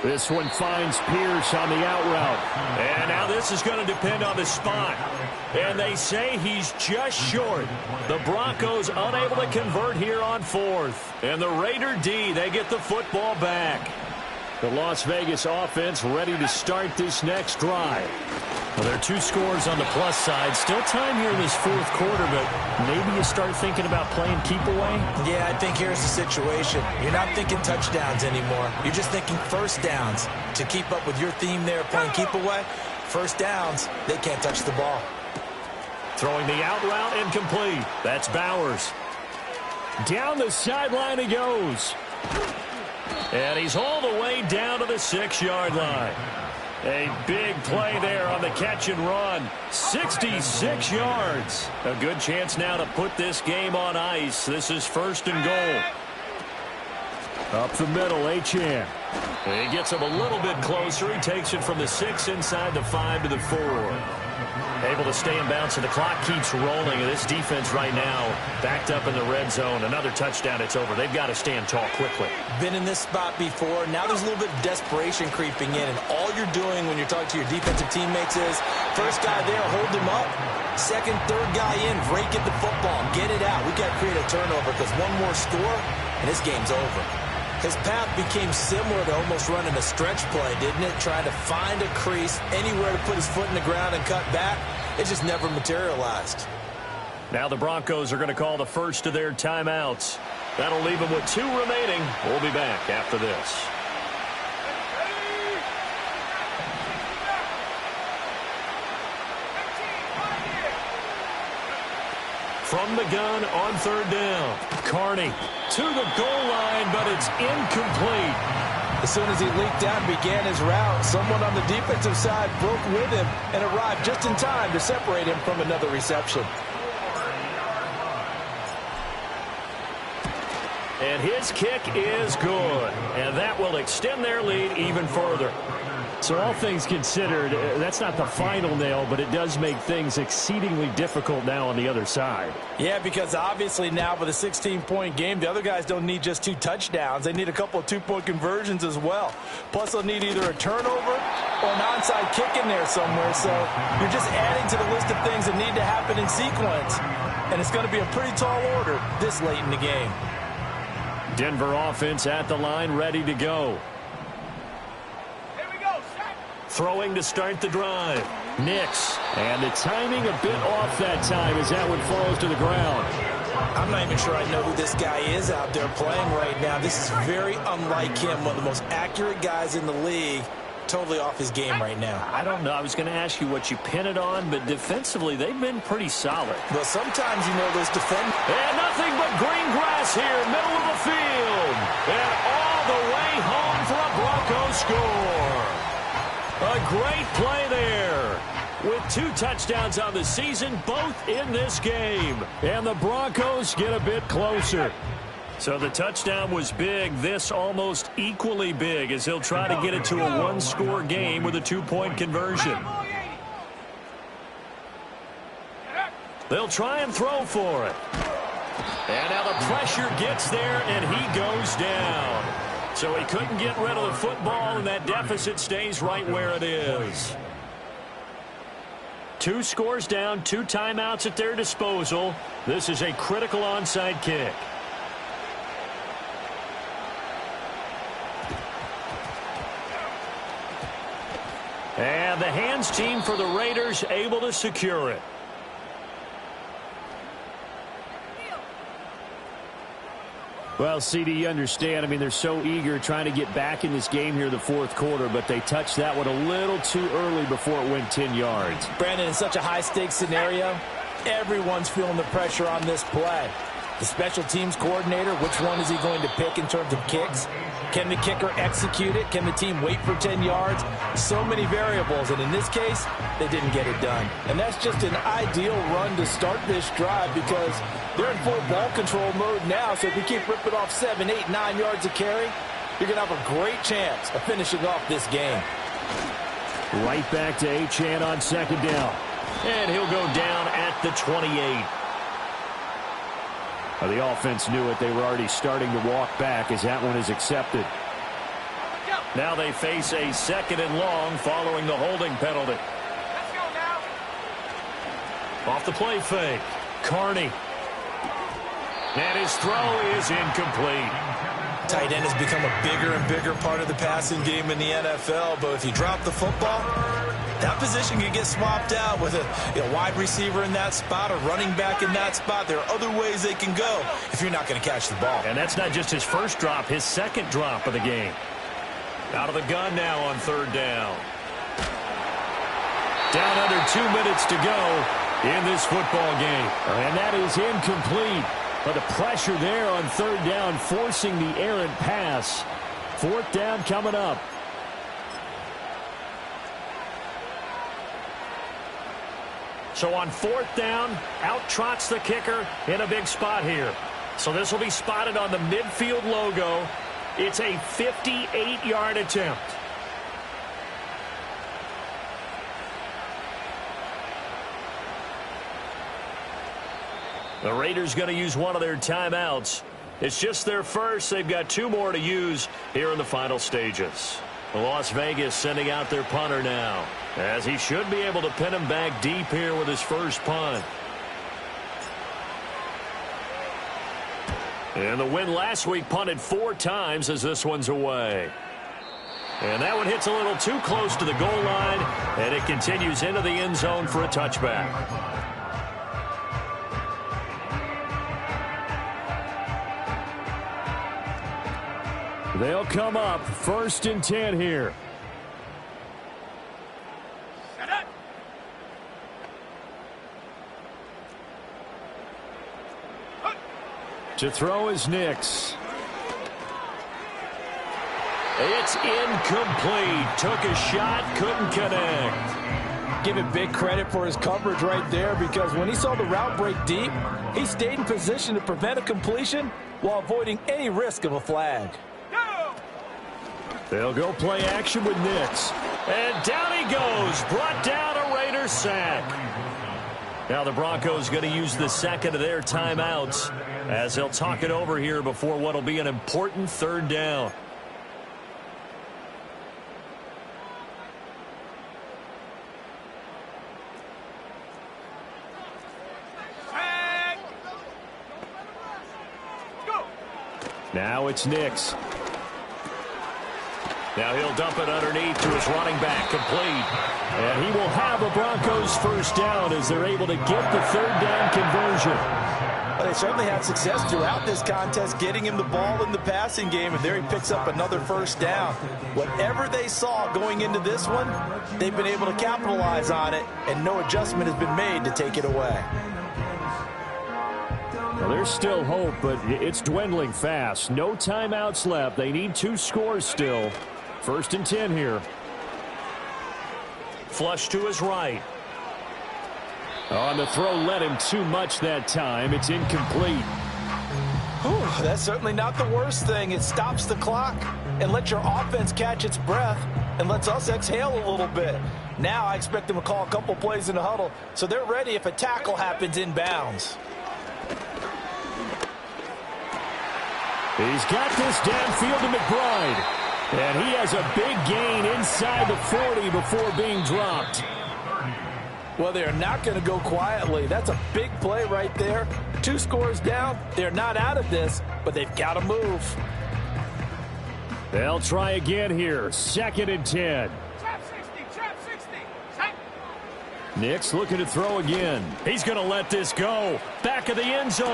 This one finds Pierce on the out route. And now this is going to depend on the spot. And they say he's just short. The Broncos unable to convert here on fourth. And the Raider D, they get the football back. The Las Vegas offense ready to start this next drive. Well, there are 2 scores on the plus side. Still time here in this fourth quarter, but maybe you start thinking about playing keep away? Yeah, I think here's the situation. You're not thinking touchdowns anymore. You're just thinking first downs. To keep up with your theme there, playing keep away, first downs, they can't touch the ball. Throwing the out route incomplete. That's Bowers. Down the sideline he goes. And he's all the way down to the 6-yard line. A big play there on the catch and run. 66 yards. A good chance now to put this game on ice. This is first and goal. Up the middle, Achane. He gets him a little bit closer. He takes it from the 6 inside the 5 to the 4. Able to stay in bounds, and the clock keeps rolling. And this defense right now backed up in the red zone. Another touchdown, it's over. They've got to stand tall quickly. Been in this spot before. Now there's a little bit of desperation creeping in, and all you're doing when you're talking to your defensive teammates is first guy there, hold him up. Second, third guy in, break at the football, get it out. We got to create a turnover because one more score, and this game's over. His path became similar to almost running a stretch play, didn't it? Trying to find a crease, anywhere to put his foot in the ground and cut back. It just never materialized. Now the Broncos are going to call the first of their timeouts. That'll leave them with 2 remaining. We'll be back after this. From the gun on third down. Carney to the goal line, but it's incomplete. As soon as he leaked out and began his route, someone on the defensive side broke with him and arrived just in time to separate him from another reception. And his kick is good. And that will extend their lead even further. So all things considered, that's not the final nail, but it does make things exceedingly difficult now on the other side. Yeah, because obviously now with a 16-point game, the other guys don't need just 2 touchdowns. They need a couple of 2-point conversions as well. Plus, they'll need either a turnover or an onside kick in there somewhere. So you're just adding to the list of things that need to happen in sequence. And it's going to be a pretty tall order this late in the game. Denver offense at the line, ready to go. Throwing to start the drive. Nix. And the timing a bit off that time as that one falls to the ground. I'm not even sure I know who this guy is out there playing right now. This is very unlike him, one of the most accurate guys in the league. Totally off his game right now. I don't know. I was going to ask you what you pin it on, but defensively, they've been pretty solid. Well, sometimes, you know, those defenders. And nothing but green grass here, middle of the field. And all the way home for a Broncos score. A great play there. With 2 touchdowns on the season, both in this game. And the Broncos get a bit closer. So the touchdown was big. This almost equally big as he'll try to get it to a 1-score game with a 2-point conversion. They'll try and throw for it. And now the pressure gets there, and he goes down. So he couldn't get rid of the football, and that deficit stays right where it is. 2 scores down, 2 timeouts at their disposal. This is a critical onside kick. And the hands team for the Raiders able to secure it. Well, CD, you understand. I mean, they're so eager trying to get back in this game here in the fourth quarter, but they touched that one a little too early before it went 10 yards. Brandon, in such a high-stakes scenario, everyone's feeling the pressure on this play. The special teams coordinator, which one is he going to pick in terms of kicks? Can the kicker execute it? Can the team wait for 10 yards? So many variables, and in this case, they didn't get it done. And that's just an ideal run to start this drive because they're in full ball control mode now, so if you keep ripping off 7, 8, 9 yards of carry, you're going to have a great chance of finishing off this game. Right back to Achane on second down. And he'll go down at the 28. The offense knew it. They were already starting to walk back as that one is accepted. Now they face a 2nd and long following the holding penalty. Let's go now. Off the play fake. Carney. And his throw is incomplete. Tight end has become a bigger and bigger part of the passing game in the NFL, but if you drop the football, that position can get swapped out with a wide receiver in that spot, a running back in that spot. There are other ways they can go if you're not going to catch the ball. And that's not just his first drop, his 2nd drop of the game. Out of the gun now on 3rd down. Down under 2 minutes to go in this football game. And that is incomplete. But the pressure there on 3rd down, forcing the errant pass. 4th down coming up. So on 4th down, out trots the kicker in a big spot here. So this will be spotted on the midfield logo. It's a 58-yard attempt. The Raiders going to use one of their timeouts. It's just their first. They've got 2 more to use here in the final stages. Las Vegas sending out their punter now, as he should be able to pin him back deep here with his first punt. And the win last week punted 4 times as this one's away. And that one hits a little too close to the goal line, and it continues into the end zone for a touchback. They'll come up 1st and 10 here. Set up. To throw is Nix. It's incomplete. Took a shot, couldn't connect. Give him big credit for his coverage right there, because when he saw the route break deep, he stayed in position to prevent a completion while avoiding any risk of a flag. They'll go play action with Nix. And down he goes. Brought down a Raider sack. Now the Broncos going to use the 2nd of their timeouts as they'll talk it over here before what will be an important 3rd down. Now it's Nix. Now he'll dump it underneath to his running back, complete. And he will have a Broncos first down as they're able to get the 3rd down conversion. Well, they certainly had success throughout this contest getting him the ball in the passing game, and there he picks up another first down. Whatever they saw going into this one, they've been able to capitalize on it, and no adjustment has been made to take it away. Well, there's still hope, but it's dwindling fast. No timeouts left. They need 2 scores still. 1st and 10 here. Flush to his right. On the throw, led him too much that time. It's incomplete. Whew, that's certainly not the worst thing. It stops the clock and lets your offense catch its breath and lets us exhale a little bit. Now I expect them to call a couple plays in the huddle so they're ready if a tackle happens inbounds. He's got this downfield to McBride. And he has a big gain inside the 40 before being dropped. Well, they're not going to go quietly. That's a big play right there. 2 scores down. They're not out of this, but they've got to move. They'll try again here. 2nd and 10. Trap 60, trap 60. Set. Nix looking to throw again. He's going to let this go. Back of the end zone.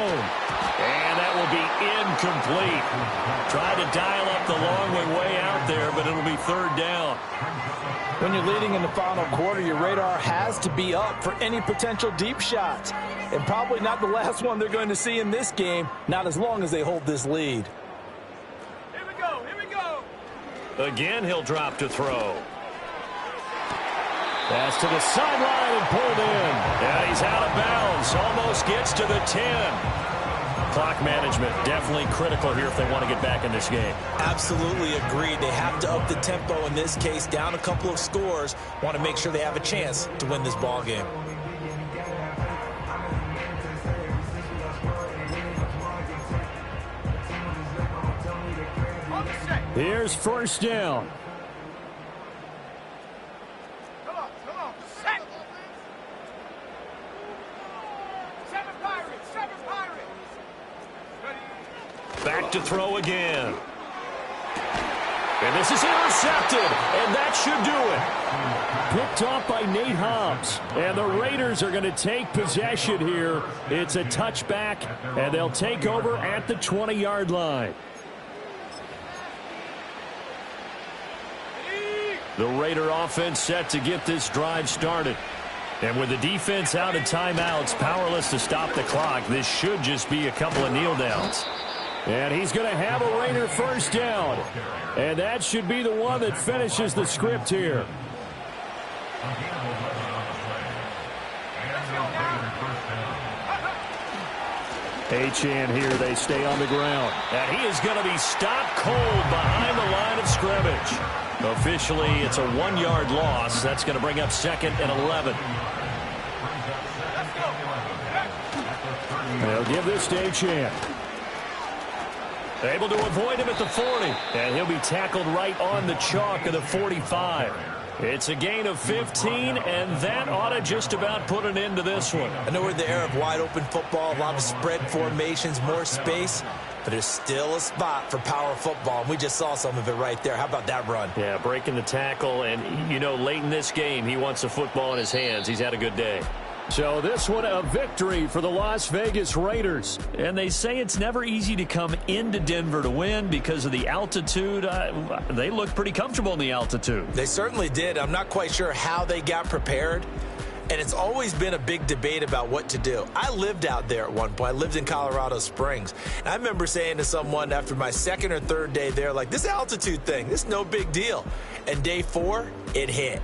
And that will be incomplete. Tried to dial up the long way out there, but it'll be 3rd down. When you're leading in the final quarter, your radar has to be up for any potential deep shots. And probably not the last one they're going to see in this game, not as long as they hold this lead. Here we go, here we go. Again, he'll drop to throw. Pass to the sideline and pulled in. Yeah, he's out of bounds. Almost gets to the 10. Clock management definitely critical here if they want to get back in this game. Absolutely agreed. They have to up the tempo in this case, down a couple of scores. Want to make sure they have a chance to win this ball game. Here's 1st down. Back to throw again. And this is intercepted, and that should do it. Picked off by Nate Hobbs. And the Raiders are going to take possession here. It's a touchback, and they'll take over at the 20-yard line. The Raider offense set to get this drive started. And with the defense out of timeouts, powerless to stop the clock, this should just be a couple of kneel downs. And he's going to have a Raider first down. And that should be the one that finishes the script here. Achane here, they stay on the ground. And he is going to be stopped cold behind the line of scrimmage. Officially, it's a 1-yard loss. That's going to bring up 2nd and 11. They'll give this to Achane. Able to avoid him at the 40. And he'll be tackled right on the chalk of the 45. It's a gain of 15, and that ought to just about put an end to this one. I know we're in the era of wide-open football, a lot of spread formations, more space, but there's still a spot for power football, and we just saw some of it right there. How about that run? Yeah, breaking the tackle, and, you know, late in this game, he wants the football in his hands. He's had a good day. So this one a victory for the Las Vegas Raiders. And they say it's never easy to come into Denver to win because of the altitude. They look pretty comfortable in the altitude. They certainly did. I'm not quite sure how they got prepared. And it's always been a big debate about what to do. I lived out there at one point. I lived in Colorado Springs. And I remember saying to someone after my 2nd or 3rd day there, like, this altitude thing, this is no big deal. And day 4, it hit.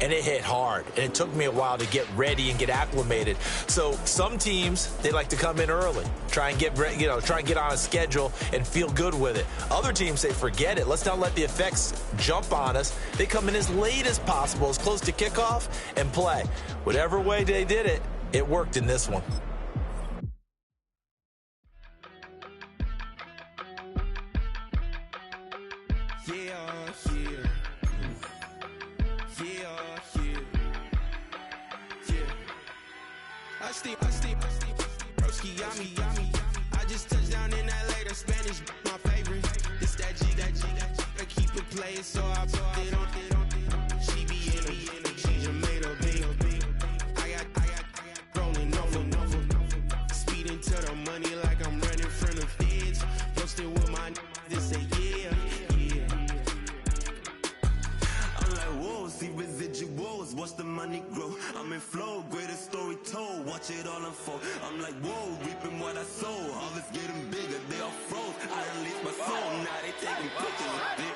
And it hit hard, and it took me a while to get ready and get acclimated. So some teams, they like to come in early, try and get on a schedule and feel good with it. Other teams say, forget it. Let's not let the effects jump on us. They come in as late as possible, as close to kickoff, and play. Whatever way they did it, it worked in this one. I just touched down in LA, the Spanish, my favorite. This that G, I keep it playing, so I put it on. She be in a she just made a big. I got rolling over. Speeding to the money like I'm running from the feds. Posted with my they say yeah. I'm like, whoa, see residuals, watch the money grow. I'm in flow, greatest story told, watch it all unfold. I'm like, whoa, reaping what I sow, harvest getting bigger, they all froze. I released my soul, now they taking pictures of it.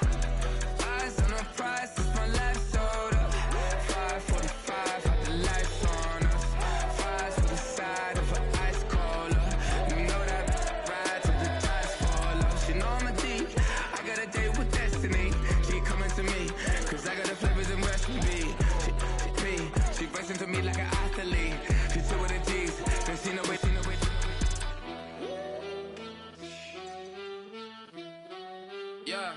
Eyes on the prize, since my life sold up. 5:45, had the lights on us. Fries to the side of an ice cola. You know that ride till the tires fall off. She know I'm a D, I got a date with destiny. She coming to me, cause I got the flavors and recipe. She racing to me like an athlete. She took with the G's, then she know it. Yeah.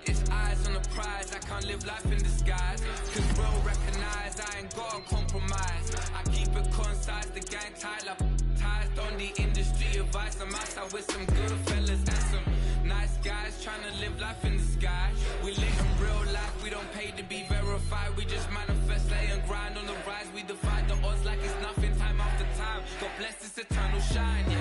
It's eyes on the prize, I can't live life in disguise. Cause bro recognize I ain't gotta compromise. I keep it concise, the gang tied up. Ties on the industry advice. I'm outside with some good fellas and some nice guys trying to live life in the sky. We live in real life, we don't pay to be verified. We just manifest, lay and grind on the rise. We defy the odds like it's nothing, time after time. God bless this eternal shine, yeah.